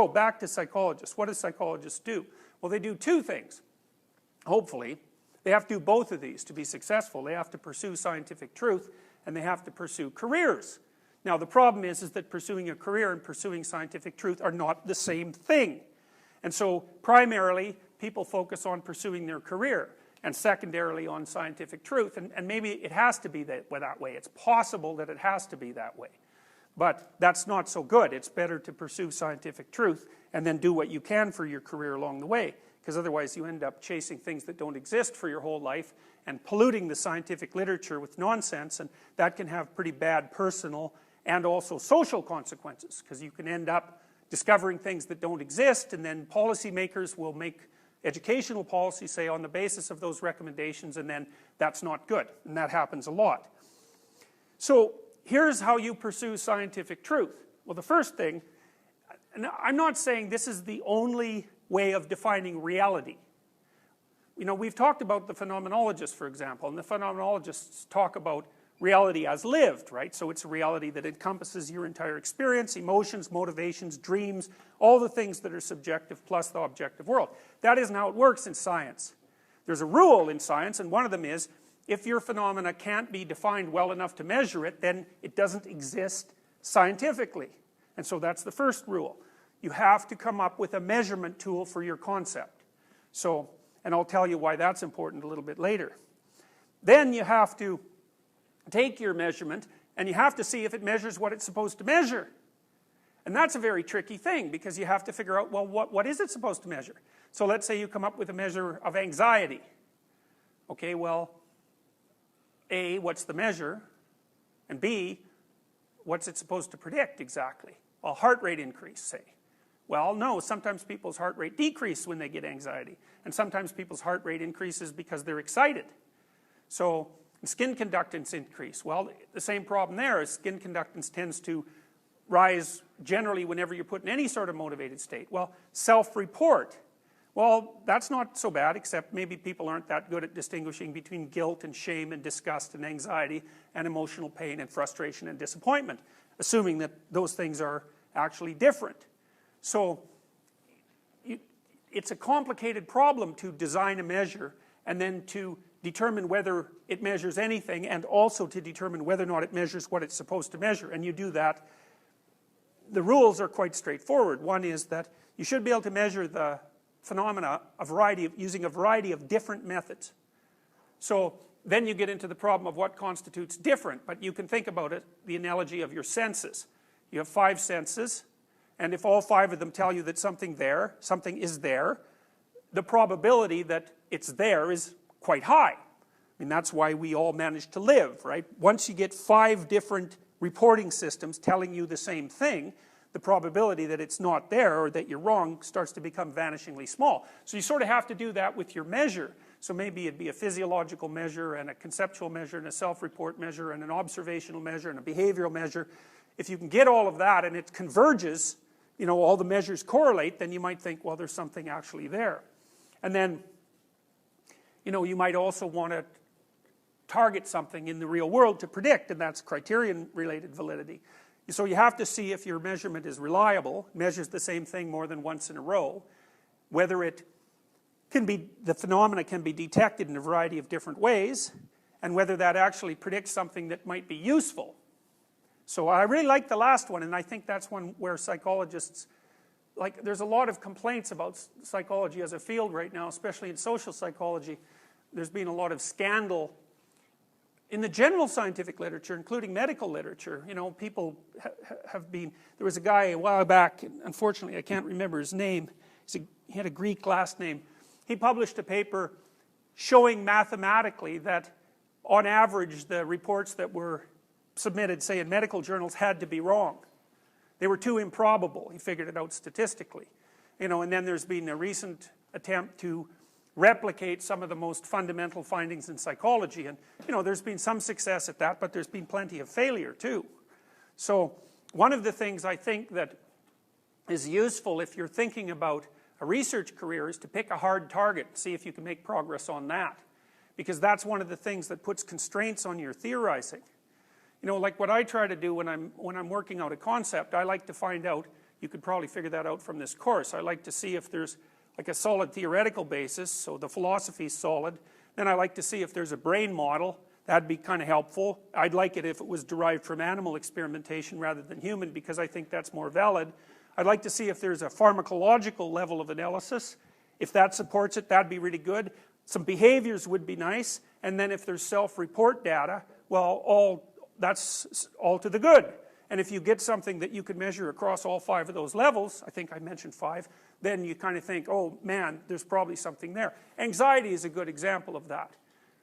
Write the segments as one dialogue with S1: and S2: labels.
S1: So back to psychologists. What do psychologists do? Well, they do two things, hopefully. They have to do both of these to be successful. They have to pursue scientific truth, and they have to pursue careers. Now, the problem is that pursuing a career and pursuing scientific truth are not the same thing. And so, primarily, people focus on pursuing their career, and secondarily on scientific truth. And maybe it has to be that way. It's possible that it has to be that way. But that's not so good. It's better to pursue scientific truth and then do what you can for your career along the way, because otherwise you end up chasing things that don't exist for your whole life and polluting the scientific literature with nonsense, and that can have pretty bad personal and also social consequences, because you can end up discovering things that don't exist, and then policymakers will make educational policy, say, on the basis of those recommendations, and then that's not good, and that happens a lot. So here's how you pursue scientific truth. Well, the first thing, and I'm not saying this is the only way of defining reality. You know, we've talked about the phenomenologists, for example, and the phenomenologists talk about reality as lived, right? So it's a reality that encompasses your entire experience, emotions, motivations, dreams, all the things that are subjective plus the objective world. That isn't how it works in science. There's a rule in science, and one of them is, if your phenomena can't be defined well enough to measure it, then it doesn't exist scientifically. And so that's the first rule. You have to come up with a measurement tool for your concept. So, and I'll tell you why that's important a little bit later. Then you have to take your measurement, and you have to see if it measures what it's supposed to measure. And that's a very tricky thing, because you have to figure out, well, what is it supposed to measure? So let's say you come up with a measure of anxiety. Okay, well, A, what's the measure? And B, what's it supposed to predict exactly? Well, heart rate increase, say. Well, no, sometimes people's heart rate decreases when they get anxiety. And sometimes people's heart rate increases because they're excited. So, skin conductance increase. Well, the same problem there is skin conductance tends to rise generally whenever you're put in any sort of motivated state. Well, self-report. Well, that's not so bad, except maybe people aren't that good at distinguishing between guilt and shame and disgust and anxiety and emotional pain and frustration and disappointment, assuming that those things are actually different. So it's a complicated problem to design a measure and then to determine whether it measures anything, and also to determine whether or not it measures what it's supposed to measure. And you do that. The rules are quite straightforward. One is that you should be able to measure the phenomena using a variety of different methods. So then you get into the problem of what constitutes different, but you can think about it, the analogy of your senses. You have 5 senses, and if all 5 of them tell you that something is there, the probability that it's there is quite high. I mean, that's why we all manage to live, right? Once you get 5 different reporting systems telling you the same thing, the probability that it's not there or that you're wrong starts to become vanishingly small. So you sort of have to do that with your measure. So maybe it'd be a physiological measure and a conceptual measure and a self-report measure and an observational measure and a behavioral measure. If you can get all of that and it converges, you know, all the measures correlate, then you might think, well, there's something actually there. And then, you know, you might also want to target something in the real world to predict, and that's criterion-related validity. So you have to see if your measurement is reliable, measures the same thing more than once in a row, whether it can be, the phenomena can be detected in a variety of different ways, and whether that actually predicts something that might be useful. So I really like the last one, and I think that's one where psychologists, like, there's a lot of complaints about psychology as a field right now, especially in social psychology. There's been a lot of scandal in the general scientific literature, including medical literature. You know, people have been, there was a guy a while back, unfortunately I can't remember his name, he had a Greek last name. He published a paper showing mathematically that on average the reports that were submitted, say in medical journals, had to be wrong. They were too improbable. He figured it out statistically. You know, and then there's been a recent attempt to replicate some of the most fundamental findings in psychology, and you know, there's been some success at that, but there's been plenty of failure too. So one of the things I think that is useful if you're thinking about a research career is to pick a hard target and see if you can make progress on that, because that's one of the things that puts constraints on your theorizing. You know, like what I try to do when I'm working out a concept, I like to find out, You could probably figure that out from this course. I like to see if there's like a solid theoretical basis, so the philosophy is solid. Then I like to see if there's a brain model. That'd be kind of helpful. I'd like it if it was derived from animal experimentation rather than human, because I think that's more valid. I'd like to see if there's a pharmacological level of analysis. If that supports it, that'd be really good. Some behaviors would be nice. And then if there's self-report data, well, that's all to the good. And if you get something that you can measure across all 5 of those levels, I think I mentioned 5, then you kind of think, oh man, there's probably something there. Anxiety is a good example of that,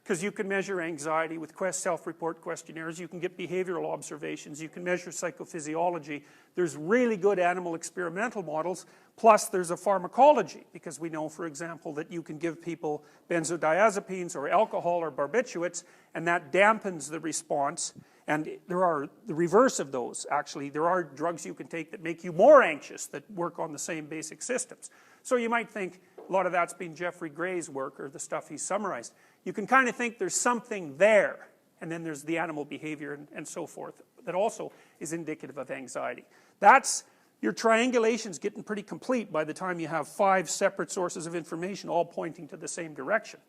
S1: because you can measure anxiety with self-report questionnaires, you can get behavioral observations, you can measure psychophysiology. There's really good animal experimental models, plus there's a pharmacology, because we know, for example, that you can give people benzodiazepines or alcohol or barbiturates, and that dampens the response. And there are the reverse of those, actually. There are drugs you can take that make you more anxious, that work on the same basic systems. So you might think a lot of that's been Jeffrey Gray's work, or the stuff he's summarized. You can kind of think there's something there, and then there's the animal behavior and so forth, that also is indicative of anxiety. That's, your triangulation's getting pretty complete by the time you have 5 separate sources of information all pointing to the same direction.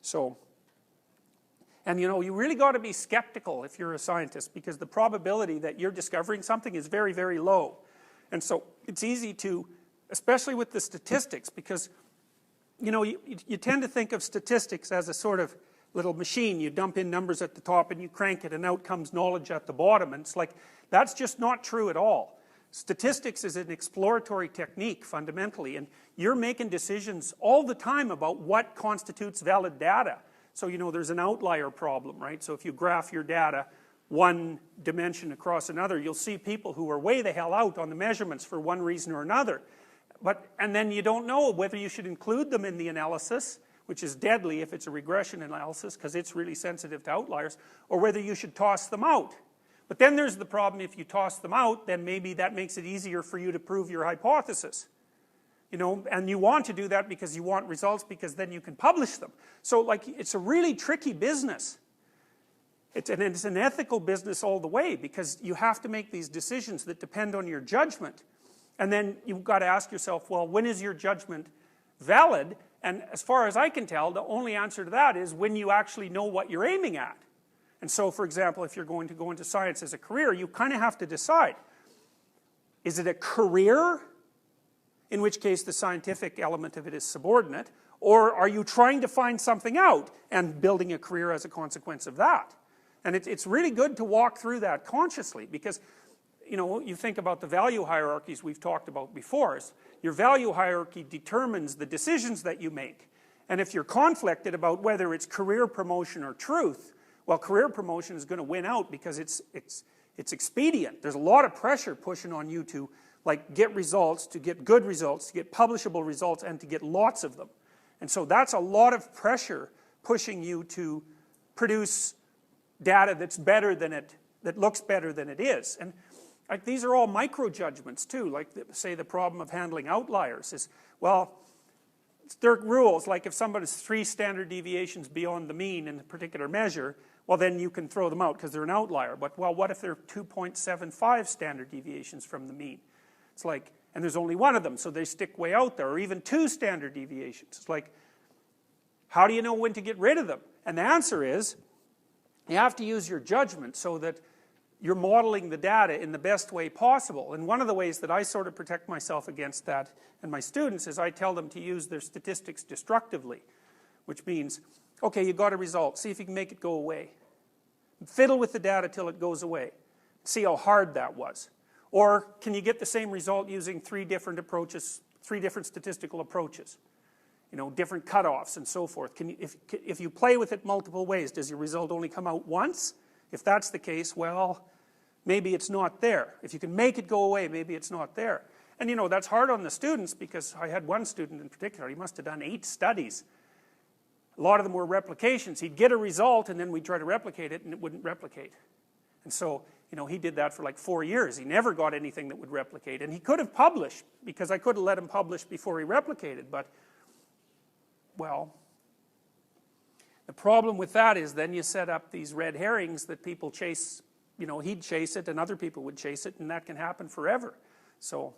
S1: So, and you know, you really got to be skeptical if you're a scientist, because the probability that you're discovering something is very, very low. And so it's easy to, especially with the statistics, because you know, you tend to think of statistics as a sort of little machine. You dump in numbers at the top and you crank it, and out comes knowledge at the bottom. And it's like, that's just not true at all. Statistics is an exploratory technique, fundamentally, and you're making decisions all the time about what constitutes valid data. So, you know, there's an outlier problem, right? So if you graph your data one dimension across another, you'll see people who are way the hell out on the measurements for one reason or another. And then you don't know whether you should include them in the analysis, which is deadly if it's a regression analysis, because it's really sensitive to outliers, or whether you should toss them out. But then there's the problem, if you toss them out, then maybe that makes it easier for you to prove your hypothesis. You know, and you want to do that because you want results, because then you can publish them. So like, it's a really tricky business. It's an ethical business all the way, because you have to make these decisions that depend on your judgment. And then you've got to ask yourself, well, when is your judgment valid? And as far as I can tell, the only answer to that is when you actually know what you're aiming at. And so, for example, if you're going to go into science as a career, you kind of have to decide, is it a career, in which case the scientific element of it is subordinate, or are you trying to find something out and building a career as a consequence of that? And it's really good to walk through that consciously, because you know, you think about the value hierarchies we've talked about before. Your value hierarchy determines the decisions that you make. And if you're conflicted about whether it's career promotion or truth, well, career promotion is going to win out, because it's expedient. There's a lot of pressure pushing on you to like get results, to get good results, to get publishable results, and to get lots of them. And so that's a lot of pressure pushing you to produce data that's better than it, that looks better than it is. And like, these are all micro judgments too. Like, say, the problem of handling outliers is, well, there are rules. Like, if somebody's 3 standard deviations beyond the mean in a particular measure, well, then you can throw them out because they're an outlier. But, well, what if they're 2.75 standard deviations from the mean? It's like, and there's only one of them, so they stick way out there. Or even 2 standard deviations. It's like, how do you know when to get rid of them? And the answer is, you have to use your judgment so that you're modeling the data in the best way possible. And one of the ways that I sort of protect myself against that, and my students, is I tell them to use their statistics destructively, which means, okay, you got a result, see if you can make it go away. Fiddle with the data till it goes away. See how hard that was. Or can you get the same result using 3 different approaches, 3 different statistical approaches? You know, different cutoffs and so forth. If you play with it multiple ways, does your result only come out once? If that's the case, well, maybe it's not there. If you can make it go away, maybe it's not there. And you know, that's hard on the students, because I had one student in particular, he must have done 8 studies. A lot of them were replications. He'd get a result and then we'd try to replicate it and it wouldn't replicate. And so, you know, he did that for like 4 years. He never got anything that would replicate. And he could have published, because I could have let him publish before he replicated, but, well, the problem with that is then you set up these red herrings that people chase. You know, he'd chase it and other people would chase it, and that can happen forever. So